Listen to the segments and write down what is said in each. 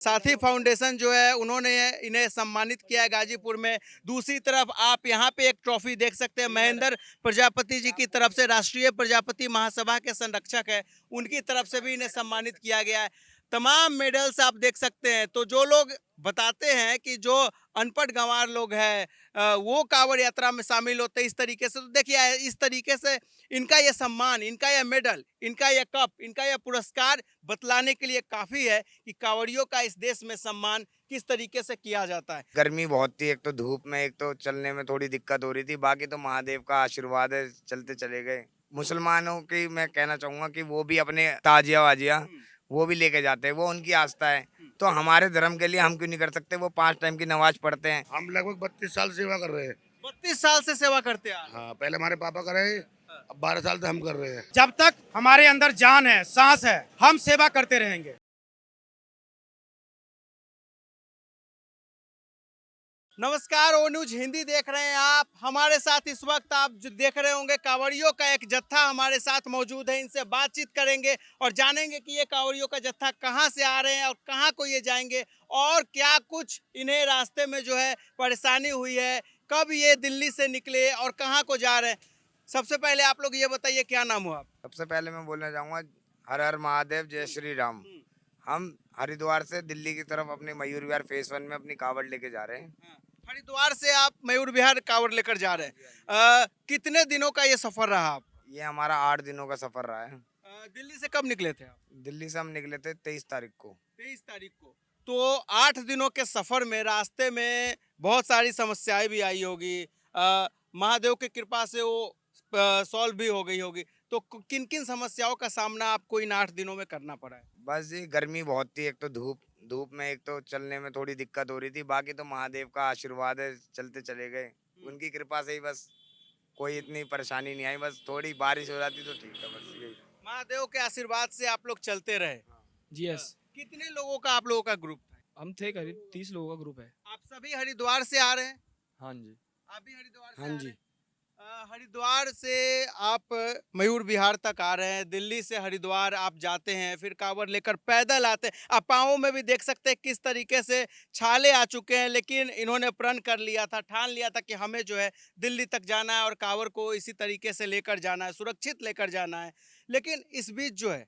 साथी फाउंडेशन जो है उन्होंने इन्हें सम्मानित किया है गाजीपुर में। दूसरी तरफ आप यहाँ पे एक ट्रॉफी देख सकते हैं, महेंद्र प्रजापति जी की तरफ से, राष्ट्रीय प्रजापति महासभा के संरक्षक है, उनकी तरफ से भी इन्हें सम्मानित किया गया है। तमाम मेडल्स आप देख सकते हैं। तो जो लोग बताते हैं कि जो अनपढ़ गंवार लोग हैं वो कांवड़ यात्रा में शामिल होते हैं इस तरीके से, तो देखिए इस तरीके से इनका ये सम्मान, इनका ये मेडल, इनका ये कप, इनका ये पुरस्कार बतलाने के लिए काफी है कि कांवड़ियों का इस देश में सम्मान किस तरीके से किया जाता है। गर्मी बहुत थी, एक तो धूप में, एक तो चलने में थोड़ी दिक्कत हो रही थी। बाकी तो महादेव का आशीर्वाद है, चलते चले गए। मुसलमानों की मैं कहना चाहूंगा कि वो भी अपने ताजिया वाजिया वो भी लेके जाते हैं, वो उनकी आस्था है। तो हमारे धर्म के लिए हम क्यों नहीं कर सकते? वो 5 टाइम की नमाज पढ़ते हैं। हम लगभग 32 साल सेवा कर रहे हैं। 32 साल से सेवा करते आ रहे हैं। हाँ, पहले हमारे पापा कर रहे हैं, अब 12 साल से हम कर रहे हैं। जब तक हमारे अंदर जान है, सांस है, हम सेवा करते रहेंगे। नमस्कार, ओ न्यूज हिंदी देख रहे हैं आप। हमारे साथ इस वक्त आप जो देख रहे होंगे कांवड़ियों का एक जत्था हमारे साथ मौजूद है। इनसे बातचीत करेंगे और जानेंगे कि ये कांवड़ियों का जत्था कहां से आ रहे हैं और कहां को ये जाएंगे और क्या कुछ इन्हें रास्ते में जो है परेशानी हुई है, कब ये दिल्ली से निकले और कहां को जा रहे हैं। सबसे पहले आप लोग ये बताइए, क्या नाम हो आप? सबसे पहले मैं बोलना चाहूंगा, हर हर महादेव, जय श्री राम। हम हरिद्वार से दिल्ली की तरफ अपने मयूर विहार फेज 1 में अपनी कावड़ लेके जा रहे हैं। हरिद्वार से आप मयूर विहार कांवड़ लेकर जा रहे हैं। कितने दिनों का ये सफर रहा आप? ये हमारा 8 दिनों का सफर रहा है। दिल्ली से कब निकले थे आप? दिल्ली से हम निकले थे 23 तारीख को। 23 तारीख को। तो 8 दिनों के सफर में रास्ते में बहुत सारी समस्याएं भी आई होगी। महादेव की कृपा से वो सॉल्व भी हो गई होगी। तो किन किन समस्याओं का सामना आपको इन 8 दिनों में करना पड़ा है? बस जी, गर्मी बहुत थी, एक तो धूप में, एक तो चलने में थोड़ी दिक्कत हो रही थी। बाकी तो महादेव का आशीर्वाद है, चलते चले गए। उनकी कृपा से ही बस कोई इतनी परेशानी नहीं आई। बस थोड़ी बारिश हो जाती तो ठीक है, बस यही। महादेव के आशीर्वाद से आप लोग चलते रहे। जी यस। कितने लोगों का आप लोगों का ग्रुप था? हम थे करीब 30 लोगों का ग्रुप है। आप सभी हरिद्वार से आ रहे हैं? हाँ जी। आप भी हरिद्वार से हाँ आ रहे जी। हैं? हरिद्वार से आप मयूर विहार तक आ रहे हैं। दिल्ली से हरिद्वार आप जाते हैं, फिर कांवड़ लेकर पैदल आते हैं। आप पाँवों में भी देख सकते हैं किस तरीके से छाले आ चुके हैं, लेकिन इन्होंने प्रण कर लिया था, ठान लिया था कि हमें जो है दिल्ली तक जाना है और कांवड़ को इसी तरीके से लेकर जाना है, सुरक्षित लेकर जाना है। लेकिन इस बीच जो है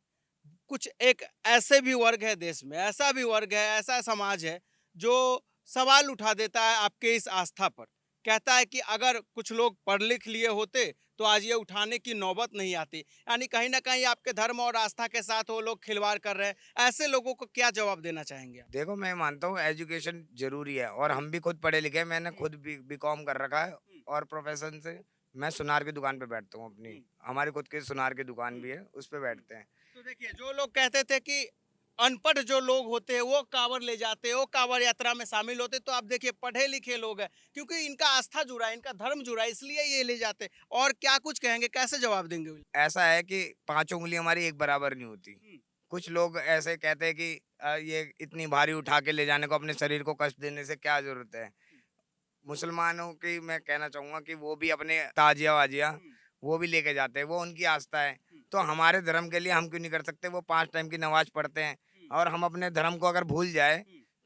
कुछ एक ऐसे भी वर्ग है देश में, ऐसा भी वर्ग है, ऐसा समाज है जो सवाल उठा देता है आपके इस आस्था पर। कहता है कि अगर कुछ लोग पढ़ लिख लिए होते तो आज ये उठाने की नौबत नहीं आती। यानी कहीं ना कहीं आपके धर्म और आस्था के साथ वो लोग खिलवाड़ कर रहे हैं। ऐसे लोगों को क्या जवाब देना चाहेंगे आप? देखो, मैं मानता हूँ एजुकेशन जरूरी है और हम भी खुद पढ़े लिखे हैं। मैंने खुद बीकॉम कर रखा है और प्रोफेशन से मैं सुनार की दुकान पे बैठता हूँ अपनी। हमारी खुद की सुनार की दुकान भी है, उस पे बैठते हैं। तो देखिए, जो लोग कहते थे कि अनपढ़ जो लोग होते हैं वो कांवड़ ले जाते हैं, वो कांवड़ यात्रा में शामिल होते, तो आप देखिए पढ़े लिखे लोग हैं, क्योंकि इनका आस्था जुड़ा है, इनका धर्म जुड़ा है, इसलिए ये ले जाते हैं। और क्या कुछ कहेंगे, कैसे जवाब देंगे? ऐसा है कि 5 उंगली हमारी एक बराबर नहीं होती। कुछ लोग ऐसे कहते हैं कि ये इतनी भारी उठा के ले जाने को, अपने शरीर को कष्ट देने से क्या जरूरत है? मुसलमानों की मैं कहना चाहूंगा कि वो भी अपने ताजिया वाजिया वो भी लेके जाते हैं, वो उनकी आस्था है। तो हमारे धर्म के लिए हम क्यों नहीं कर सकते? वो 5 टाइम की नमाज पढ़ते हैं और हम अपने धर्म को अगर भूल जाए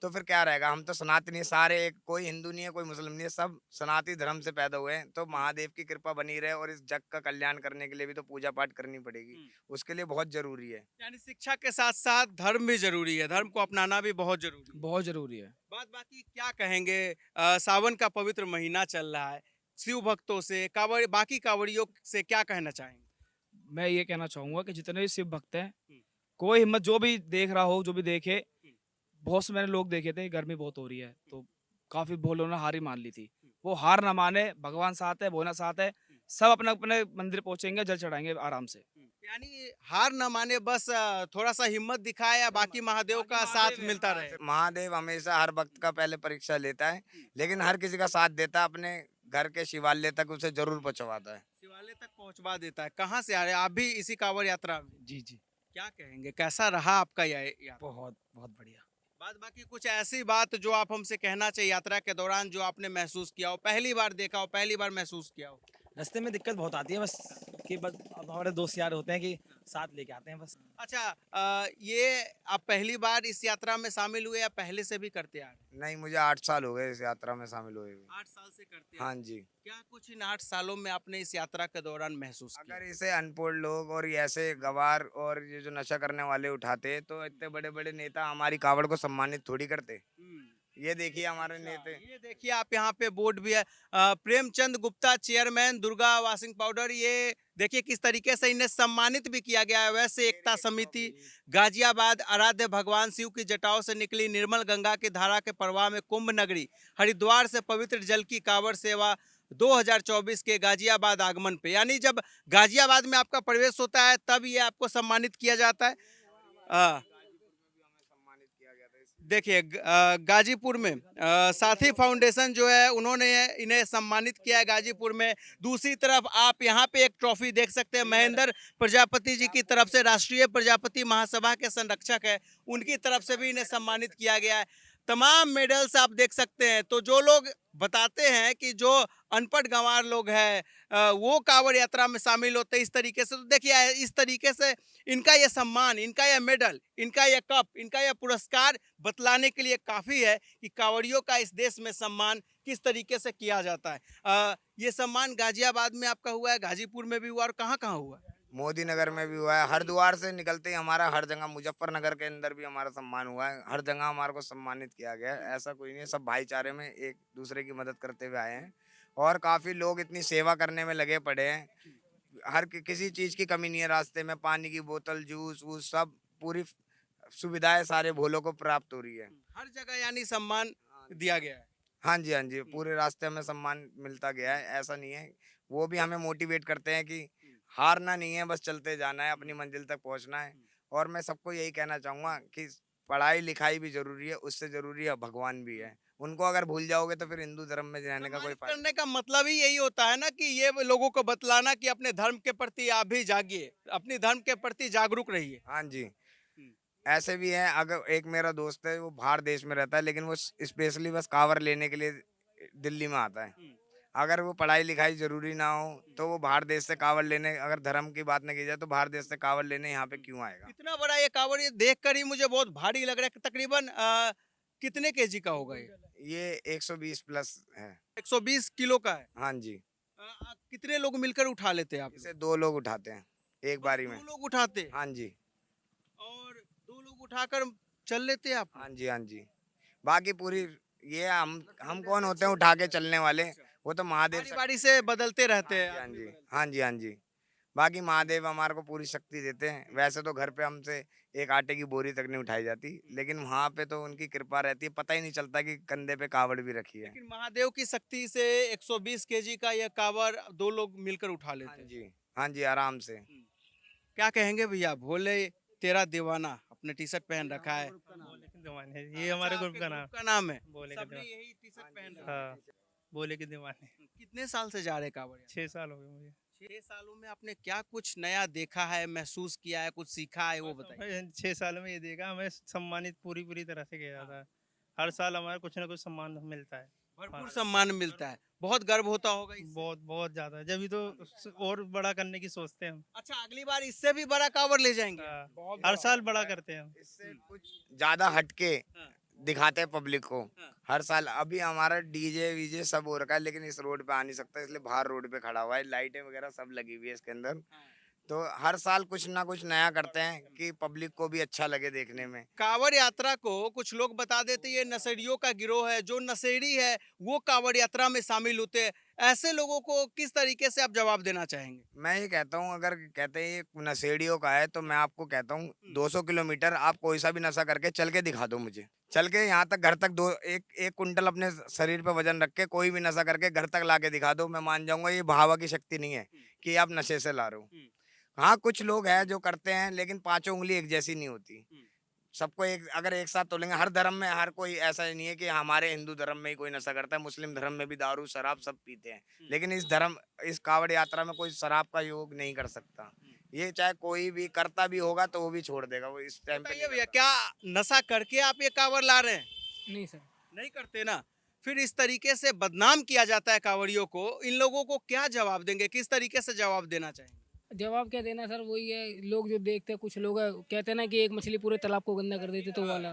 तो फिर क्या रहेगा? हम तो सनातनी सारे, एक कोई हिंदू नहीं है, कोई मुस्लिम नहीं है, सब सनातनी धर्म से पैदा हुए हैं। तो महादेव की कृपा बनी रहे और इस जग का कल्याण करने के लिए भी तो पूजा पाठ करनी पड़ेगी। उसके लिए बहुत जरूरी है। यानी शिक्षा के साथ साथ धर्म भी जरूरी है, धर्म को अपनाना भी बहुत जरूरी है। बहुत जरूरी है। बात बाकी क्या कहेंगे, सावन का पवित्र महीना चल रहा है, शिव भक्तों से, कांवड़, बाकी कांवड़ियों से क्या कहना चाहेंगे? मैं ये कहना चाहूंगा कि जितने भी शिव भक्त हैं, कोई हिम्मत, जो भी देख रहा हो, जो भी देखे, बहुत से मैंने लोग देखे थे, गर्मी बहुत हो रही है तो काफी बहुत लोगों ने हार ही मान ली थी। वो हार ना माने, भगवान साथ है, भोला साथ है, सब अपने अपने मंदिर पहुंचेंगे, जल चढ़ाएंगे आराम से। यानी हार न माने, बस थोड़ा सा हिम्मत दिखाए, या बाकी महादेव का साथ मिलता रहे। महादेव हमेशा हर भक्त का पहले परीक्षा लेता है, लेकिन हर किसी का साथ देता है। अपने घर के शिवालय तक उसे जरूर पहुंचवाता है। शिवालय तक पहुंचवा देता है। कहाँ से आ रहे हैं आप? भी इसी कांवड़ यात्रा में? जी जी। क्या कहेंगे, कैसा रहा आपका यह यात्रा? बहुत बहुत बढ़िया। बात बाकी कुछ ऐसी बात जो आप हमसे कहना चाहिए यात्रा के दौरान, जो आपने महसूस किया हो, पहली बार देखा हो, पहली बार महसूस किया हो? रास्ते में दिक्कत बहुत आती है, बस कि बस अब हमारे दोस्त यार होते हैं कि साथ लेके आते हैं बस। अच्छा, ये आप पहली बार इस यात्रा में शामिल हुए या पहले से भी करते आ रहे हैं? नहीं, मुझे 8 साल हो गए इस यात्रा में शामिल हुए हुए। 8 साल से करते आ हाँ रहे हैं। जी। क्या कुछ इन 8 सालों में आपने इस यात्रा के दौरान महसूस किया? अगर इसे अनपढ़ लोग और ये ऐसे गवार और ये जो नशा करने वाले उठाते तो इतने बड़े बड़े नेता हमारी कावड़ को सम्मानित थोड़ी करते। ये देखिए हमारे नेता। ये देखिए आप यहाँ पे बोर्ड भी है, Premchand Gupta chairman Durga washing powder. ये देखिए किस तरीके से इन्हें सम्मानित भी किया गया है। वैसे एकता समिति गाजियाबाद आराध्य भगवान शिव की जटाओं से निकली निर्मल गंगा की धारा के प्रवाह में कुंभ नगरी हरिद्वार से पवित्र जल की कांवड़ सेवा 2024 के गाजियाबाद आगमन पे, यानी जब गाजियाबाद में आपका प्रवेश होता है तब ये आपको सम्मानित किया जाता है। सम्मानित किया गया था इस देखिए गाजीपुर में साथी फाउंडेशन जो है उन्होंने इन्हें सम्मानित किया है गाजीपुर में। दूसरी तरफ आप यहाँ पे एक ट्रॉफी देख सकते हैं, महेंद्र प्रजापति जी की तरफ से, राष्ट्रीय प्रजापति महासभा के संरक्षक है, उनकी तरफ से भी इन्हें सम्मानित किया गया है। तमाम मेडल्स आप देख सकते हैं। तो जो लोग बताते हैं कि जो अनपढ़ गंवार लोग हैं वो कांवड़ यात्रा में शामिल होते हैं इस तरीके से, तो देखिए इस तरीके से इनका ये सम्मान, इनका ये मेडल, इनका ये कप, इनका ये पुरस्कार बतलाने के लिए काफ़ी है कि कांवड़ियों का इस देश में सम्मान किस तरीके से किया जाता है। ये सम्मान गाजियाबाद में आपका हुआ है, गाजीपुर में भी हुआ और कहाँ कहाँ हुआ है? मोदी नगर में भी हुआ है, हरिद्वार से निकलते ही हमारा हर जगह, मुजफ्फरनगर के अंदर भी हमारा सम्मान हुआ है, हर जगह हमारे को सम्मानित किया गया है। ऐसा कोई नहीं है, सब भाईचारे में एक दूसरे की मदद करते हुए आए हैं और काफी लोग इतनी सेवा करने में लगे पड़े हैं। किसी चीज की कमी नहीं है, रास्ते में पानी की बोतल, जूस वूस सब पूरी सुविधाएं सारे भोलों को प्राप्त हो रही है। हर जगह यानी सम्मान दिया गया है। हाँ जी, हाँ जी, पूरे रास्ते में सम्मान मिलता गया है, ऐसा नहीं है। वो भी हमें मोटिवेट करते हैं कि हारना नहीं है, बस चलते जाना है, अपनी मंजिल तक पहुंचना है। और मैं सबको यही कहना चाहूँगा कि पढ़ाई लिखाई भी ज़रूरी है, उससे ज़रूरी है भगवान भी है। उनको अगर भूल जाओगे तो फिर हिंदू धर्म में रहने का कोई सम्मानित फायदा। करने का मतलब ही यही होता है ना कि ये लोगों को बतलाना कि अपने धर्म के प्रति आप भी जागिए, अपनी धर्म के प्रति जागरूक रहिए। हाँ जी, ऐसे भी है। अगर एक मेरा दोस्त है, वो बाहर देश में रहता है, लेकिन वो स्पेशली बस कांवर लेने के लिए दिल्ली में आता है। अगर वो पढ़ाई लिखाई जरूरी ना हो तो वो बाहर देश से कांवड़ लेने, अगर धर्म की बात न की जाए तो बाहर देश से कांवड़ लेने यहाँ पे क्यों आएगा। इतना बड़ा ये कांवड़, ये देखकर ही मुझे बहुत भारी लग रहा है। तकरीबन कितने केजी का होगा ये? ये 120 प्लस है। 120 किलो का है। हाँ जी, कितने लोग मिलकर उठा लेते हैं आप? इसे 2 लोग उठाते हैं एक बारी में। 2 लोग उठाते हैं हाँ जी, और 2 लोग उठाकर चल लेते हैं आप? हाँ जी, हाँ जी। बाकी पूरी ये हम कौन होते हैं उठा के चलने वाले, वो तो महादेव बारी बारी से बदलते रहते हैं। हाँ जी, हाँ जी, हाँ जी। बाकी महादेव हमारे को पूरी शक्ति देते हैं। वैसे तो घर पे हमसे एक आटे की बोरी तक नहीं उठाई जाती, लेकिन वहाँ पे तो उनकी कृपा रहती है, पता ही नहीं चलता कि कंधे पे कावड़ भी रखी है। लेकिन महादेव की शक्ति से 120 केजी का यह कांवड़ 2 लोग मिलकर उठा लेते हाँ हैं। जी, हाँ जी, आराम से। क्या कहेंगे भैया? भोले तेरा दीवाना, अपने टी शर्ट पहन रखा है। बोले के दीवाने, ये हमारे अच्छा, ग्रुप आपके का नाम। ग्रुप का नाम है। बोले के सबने दीवाने। यही टी शर्ट पहन रखा है। हाँ, बोले के दीवाने। कितने साल से जा रहे कांवड़ यात्रा? 6 साल हो गए मुझे। 6 सालों में आपने क्या कुछ नया देखा है, महसूस किया है, कुछ सीखा है, वो बताइए। 6 साल में ये देखा, हमें सम्मानित पूरी तरह से किया जाता है। हर साल हमारे कुछ ना कुछ सम्मान मिलता है। भरपूर सम्मान मिलता है, बहुत गर्व होता होगा इससे। बहुत ज्यादा, जब तो और बड़ा करने की सोचते हैं हम। अच्छा, अगली बार इससे भी बड़ा कांवड़ ले जाएंगे? हाँ, हर साल बड़ा करते हैं हम। इससे कुछ ज्यादा हटके हाँ। दिखाते हैं पब्लिक को। हाँ। हर साल अभी हमारा डीजे वीजे सब हो रखा है, लेकिन इस रोड पे आ नहीं सकता, इसलिए बाहर रोड पे खड़ा हुआ है। लाइटें वगैरह सब लगी हुई है इसके अंदर। तो हर साल कुछ ना कुछ नया करते हैं कि पब्लिक को भी अच्छा लगे देखने में। कांवड़ यात्रा को कुछ लोग बता देते ये नशेड़ियों का गिरोह है, जो नशेड़ी है वो कांवड़ यात्रा में शामिल होते हैं। ऐसे लोगों को किस तरीके से आप जवाब देना चाहेंगे? मैं ये कहता हूँ, अगर कहते हैं ये नशेड़ियों का है, तो मैं आपको कहता हूँ 200 किलोमीटर आप कोई सा भी नशा करके चल के दिखा दो मुझे। चल के यहाँ तक घर तक एक कुंटल अपने शरीर पे वजन रख के कोई भी नशा करके घर तक ला के दिखा दो, मैं मान जाऊंगा ये भावा की शक्ति नहीं है कि आप नशे से ला रहे हो। हाँ, कुछ लोग हैं जो करते हैं, लेकिन पांचों उंगली एक जैसी नहीं होती। सबको एक अगर एक साथ तोलेंगे, हर धर्म में हर कोई ऐसा ही नहीं है कि हमारे हिंदू धर्म में ही कोई नशा करता है, मुस्लिम धर्म में भी दारू शराब सब पीते हैं, लेकिन इस कांवड़ यात्रा में कोई शराब का योग नहीं कर सकता। ये चाहे कोई भी करता भी होगा तो वो भी छोड़ देगा, वो इस टाइम पे बताइए नहीं भैया, करता। क्या नशा करके आप ये कांवड़ ला रहे हैं? नहीं सर। नहीं करते ना, फिर इस तरीके से बदनाम किया जाता है कांवड़ियों को। इन लोगों को क्या जवाब देंगे, किस तरीके से जवाब देना चाहेंगे? जवाब क्या देना सर, वही है, लोग जो देखते हैं, कुछ लोग कहते हैं ना कि एक मछली पूरे तालाब को गंदा कर देती, तो वो वाला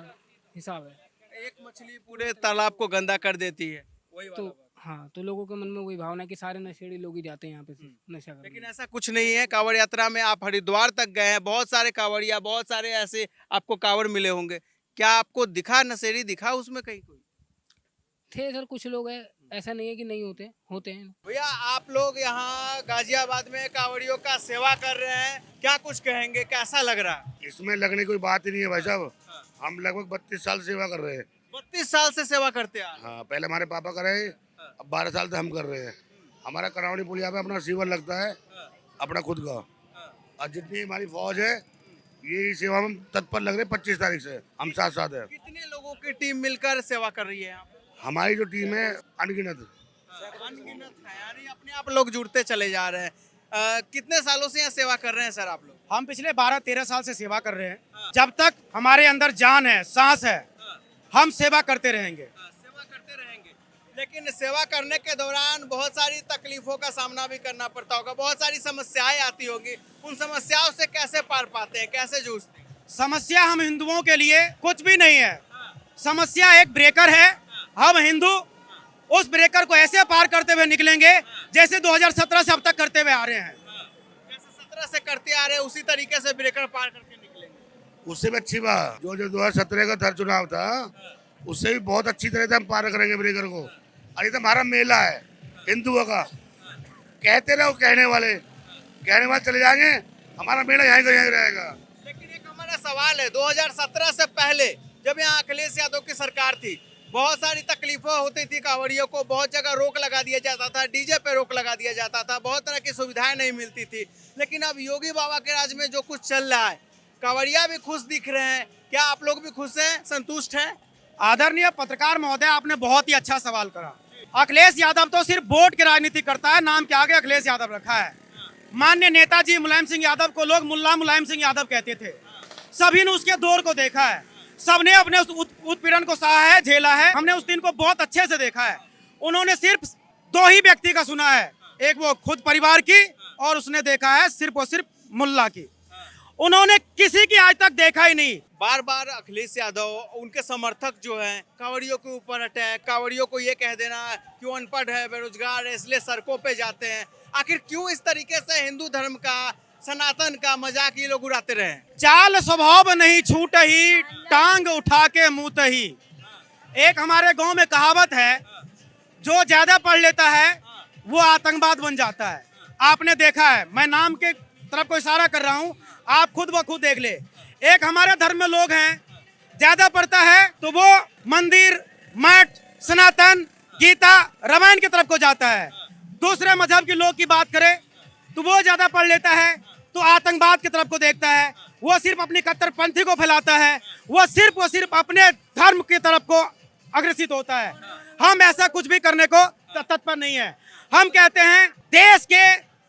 हिसाब है। एक मछली पूरे तालाब को गंदा कर देती है, वही वाला तो बात। हाँ, तो लोगों के मन में वही भावना है कि सारे नशेड़ी लोग ही जाते हैं यहाँ पे नशा करने। लेकिन ऐसा कुछ नहीं है। कांवड़ यात्रा में आप हरिद्वार तक गए हैं, बहुत सारे कांवड़िया, बहुत सारे ऐसे आपको कांवड़ मिले होंगे, क्या आपको दिखा नशेड़ी दिखा उसमें कहीं कोई? थे सर, कुछ लोग हैं, ऐसा नहीं है कि नहीं होते, होते हैं। भैया आप लोग यहाँ गाजियाबाद में कांवड़ियों का सेवा कर रहे हैं, क्या कुछ कहेंगे, कैसा लग रहा है? इसमें लगने की कोई बात ही नहीं है भाई साहब। हम लगभग 32 साल सेवा कर रहे हैं। 32 साल से सेवा करते आ रहे हैं। हाँ, पहले हमारे पापा कर रहे, अब 12 साल से हम कर रहे हैं। हमारा करावड़ी पुलिया पे अपना सीवर लगता है, अपना खुद का। और जितनी हमारी फौज है, ये सेवा में तत्पर लग रहे 25 तारीख से हम साथ साथ है। कितने लोगों की टीम मिलकर सेवा कर रही है यहाँ पे? हमारी जो टीम है अनगिनत। अनगिनत है, यानी अपने आप लोग जुड़ते चले जा रहे हैं। कितने सालों से यहाँ सेवा कर रहे हैं सर आप लोग? हम पिछले 12-13 साल से सेवा कर रहे हैं। जब तक हमारे अंदर जान है, सांस है, हम सेवा करते रहेंगे। सेवा करते रहेंगे, लेकिन सेवा करने के दौरान बहुत सारी तकलीफों का सामना भी करना पड़ता होगा, बहुत सारी समस्याएं आती होगी। उन समस्याओं से कैसे पार पाते हैं, कैसे जूझते हैं? समस्या हम हिंदुओं के लिए कुछ भी नहीं है। समस्या एक ब्रेकर है। हम हिंदू उस ब्रेकर को ऐसे पार करते हुए निकलेंगे जैसे 2017 से अब तक करते हुए आ रहे हैं। जैसे 17 से करते आ रहे हैं, उसी तरीके से ब्रेकर पार करके निकलेंगे। उससे भी अच्छी बात जो 2017 का धर चुनाव था, उससे भी बहुत अच्छी तरह से हम पार करेंगे ब्रेकर को। और ये तो हमारा मेला है हिंदुओं का। कहते रहो कहने वाले चले जाएंगे, हमारा मेला यहीं का यहीं रहेगा। लेकिन एक हमारा सवाल है, 2017 से पहले जब यहाँ अखिलेश यादव की सरकार थी, बहुत सारी तकलीफें होती थी कांवड़ियों को, बहुत जगह रोक लगा दिया जाता था, डीजे पे रोक लगा दिया जाता था, बहुत तरह की सुविधाएं नहीं मिलती थी। लेकिन अब योगी बाबा के राज में जो कुछ चल रहा है, कांवड़िया भी खुश दिख रहे हैं, क्या आप लोग भी खुश हैं, संतुष्ट हैं? आदरणीय पत्रकार महोदय, आपने बहुत ही अच्छा सवाल करा। अखिलेश यादव तो सिर्फ वोट की राजनीति करता है, नाम के आगे अखिलेश यादव रखा है। माननीय नेताजी मुलायम सिंह यादव को लोग मुल्ला मुलायम सिंह यादव कहते थे। सभी ने उसके दौर को देखा है, सबने अपने उस उत्पीड़न को सहा है, झेला है। हमने उस दिन को बहुत अच्छे से देखा है। उन्होंने सिर्फ 2 ही व्यक्ति का सुना है, एक वो खुद परिवार की, और उसने देखा है सिर्फ और सिर्फ मुल्ला की। उन्होंने किसी की आज तक देखा ही नहीं। बार बार अखिलेश यादव, उनके समर्थक जो हैं, कांवड़ियों के ऊपर अटैक, कांवड़ियों को ये कह देना कि वो अनपढ़ है, बेरोजगार है, इसलिए सड़कों पे जाते हैं। आखिर क्यों इस तरीके से हिंदू धर्म का, सनातन का मजाक ये लोग उड़ाते रहे? चाल स्वभाव नहीं छूट ही, टांग उठा के मुंह ही। एक हमारे गांव में कहावत है, जो ज्यादा पढ़ लेता है वो आतंकवाद बन जाता है। आपने देखा है, मैं नाम के तरफ को इशारा कर रहा हूं, आप खुद ब खुद देख ले। एक हमारे धर्म में लोग हैं, ज्यादा पढ़ता है तो वो मंदिर, मठ, सनातन, गीता, रामायण की तरफ को जाता है। दूसरे मजहब के लोग की बात करें तो वो ज्यादा पढ़ लेता है तो आतंकवाद की तरफ को देखता है, वो सिर्फ अपनी कट्टरपंथी को फैलाता है, वो सिर्फ अपने धर्म की तरफ को अग्रसित होता है। हम ऐसा कुछ भी करने को तत्पर नहीं है। हम कहते हैं देश के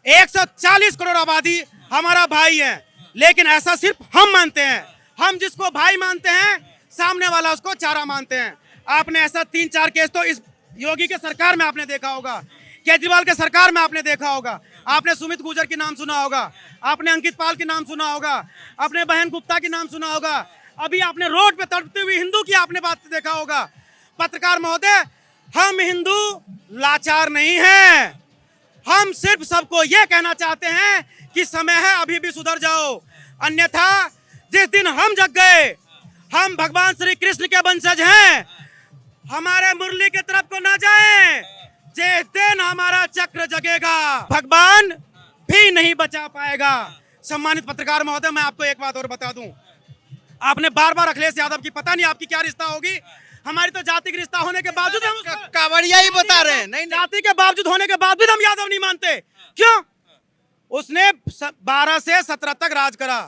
140 करोड़ आबादी हमारा भाई है, लेकिन ऐसा सिर्फ हम मानते हैं। हम जिसको भाई मानते हैं, सामने वाला उसको चारा मानते हैं। आपने ऐसा 3-4 केस तो इस योगी के सरकार में आपने देखा होगा, केजरीवाल के सरकार में आपने देखा होगा। आपने सुमित गुर्जर की नाम सुना होगा, आपने अंकित पाल की नाम सुना होगा, अपने बहन गुप्ता की नाम सुना होगा, अभी आपने रोड पे तड़पती हुई हिंदू की आपने बात देखा होगा। पत्रकार महोदय, हम हिंदू लाचार नहीं हैं। हम सिर्फ सबको ये कहना चाहते हैं कि समय है, अभी भी सुधर जाओ, अन्यथा जिस दिन हम जग गए, हम भगवान श्री कृष्ण के वंशज हैं, हमारे मुरली की तरफ को ना जाएं। जिस दिन हमारा चक्र जगेगा, भगवान भी नहीं बचा पाएगा। सम्मानित पत्रकार महोदय, मैं आपको एक बात और बता दूं, आपने बार बार अखिलेश यादव की, पता नहीं आपकी क्या रिश्ता होगी, हमारी तो जातिक रिश्ता होने के बावजूद हम कांवड़िया ही बता रहे हैं। नहीं, जाति के बावजूद होने के बावजूद हम यादव नहीं मानते। क्यों? उसने 12 से 17 तक राज करा,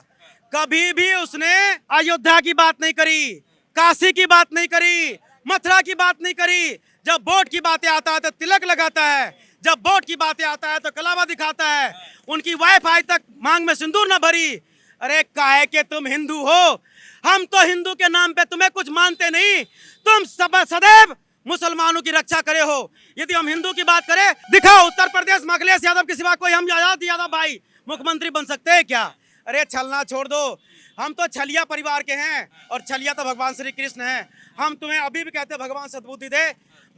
कभी भी उसने अयोध्या की बात नहीं करी, काशी की बात नहीं करी, मथुरा की बात नहीं करी। जब वोट की बातें आता है तो तिलक लगाता है, जब वोट की बातें आता है तो कलावा दिखाता है। उनकी वाइफ आज तक मांग में सिंदूर न भरी। अरे काहे के तुम हिंदू हो, हम तो हिंदू के नाम पे तुम्हें कुछ मानते नहीं। तुम सदैव मुसलमानों की रक्षा करे हो। यदि हम हिंदू की बात करें, दिखाओ उत्तर प्रदेश में अखिलेश यादव के सिवा कोई हम यादव भाई मुख्यमंत्री बन सकते हैं क्या? अरे छलना छोड़ दो, हम तो छलिया परिवार के हैं और छलिया तो भगवान श्री कृष्ण हैं। हम तुम्हें अभी भी कहते हैं भगवान सद्बुद्धि दे,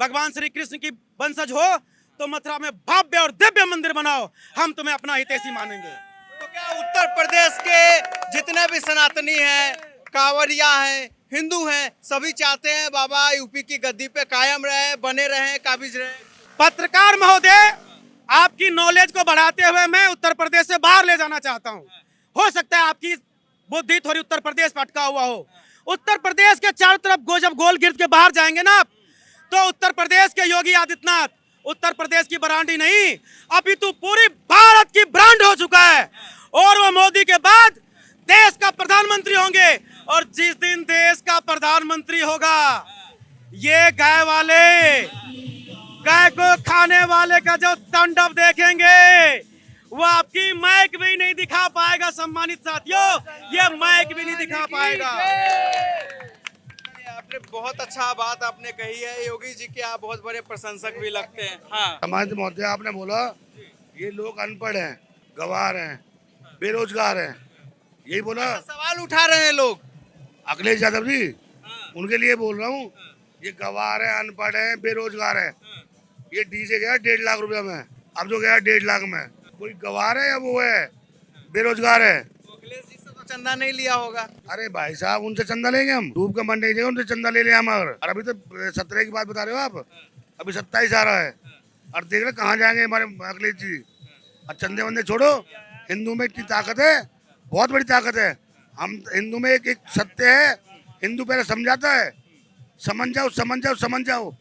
भगवान श्री कृष्ण की वंशज हो तो मथुरा में भव्य और दिव्य मंदिर बनाओ, हम तुम्हें अपना हितैषी मानेंगे। तो क्या उत्तर प्रदेश के जितने भी सनातनी हैं, कांवरिया हैं, हिंदू हैं, सभी चाहते हैं बाबा यूपी की गद्दी पे कायम रहे, बने रहें, काबिज रहें? पत्रकार महोदय, आपकी नॉलेज को बढ़ाते हुए मैं उत्तर प्रदेश से बाहर ले जाना चाहता हूं। हो सकता है आपकी बुद्धि थोड़ी उत्तर प्रदेश पे अटका हुआ हो। उत्तर प्रदेश के चारों तरफ जब गोल गिर्द के बाहर जाएंगे ना आप, तो उत्तर प्रदेश के योगी आदित्यनाथ उत्तर प्रदेश की ब्रांड ही नहीं, अपितु पूरी भारत की ब्रांड हो चुका है। और वो मोदी के बाद देश का प्रधानमंत्री होंगे, और जिस दिन देश का प्रधानमंत्री होगा, ये गाय को खाने वाले का जो तांडव देखेंगे, वो आपकी माइक भी नहीं दिखा पाएगा। सम्मानित साथियों, ये माइक भी नहीं दिखा पाएगा। आपने बहुत अच्छा बात आपने कही है योगी जी के, आप बहुत बड़े प्रशंसक भी लगते हैं। हाँ, समाज महोदय, आपने बोला ये लोग अनपढ़ हैं, गंवार हैं, बेरोजगार हैं, यही बोला। सवाल उठा रहे हैं लोग। अखिलेश यादव जी, उनके लिए बोल रहा हूँ, ये गंवार है, अनपढ़ है, बेरोजगार है। ये डीजे गया 1.5 लाख रुपया में, अब जो गया 1.5 लाख में, कोई गंवार है या वो है बेरोजगार है? अखिलेश जी से तो चंदा नहीं लिया होगा। अरे भाई साहब, उनसे चंदा लेंगे हम? धूप का मन नहीं देगा, उनसे चंदा ले लिया हम। और अभी तो 17 की बात बता रहे हो आप, अभी 27 आ रहा है, और देख रहे कहाँ जाएंगे हमारे अखिलेश जी। और चंदे वंदे छोड़ो, हिंदू में इतनी ताकत है, बहुत बड़ी ताकत है। हम हिंदू में एक सत्य है, हिंदू पहले समझाता है, समझ जाओ समझ जाओ समझ जाओ,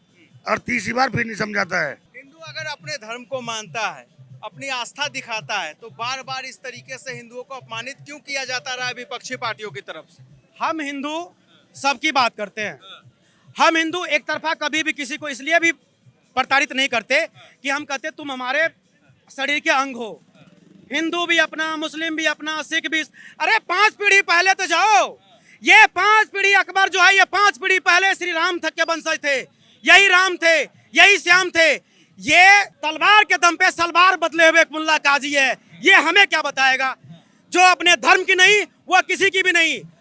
और तीसरी बार फिर नहीं समझाता है। हिंदू अगर अपने धर्म को मानता है, अपनी आस्था दिखाता है, तो बार बार इस तरीके से हिंदुओं को अपमानित क्यों किया जाता रहा है विपक्षी पार्टियों की तरफ से? हम हिंदू सबकी बात करते हैं। हम हिंदू एक तरफा कभी भी किसी को इसलिए भी प्रताड़ित नहीं करते कि हम कहते तुम हमारे शरीर के अंग हो। हिंदू भी अपना, मुस्लिम भी अपना, सिख भी। अरे 5 पीढ़ी पहले तो जाओ, ये 5 पीढ़ी अकबर जो है, ये 5 पीढ़ी पहले श्री राम तक के वंशज थे। यही राम थे, यही श्याम थे। ये तलवार के दम पे सलवार बदले हुए एक मुल्ला काजी है। ये हमें क्या बताएगा? जो अपने धर्म की नहीं, वो किसी की भी नहीं।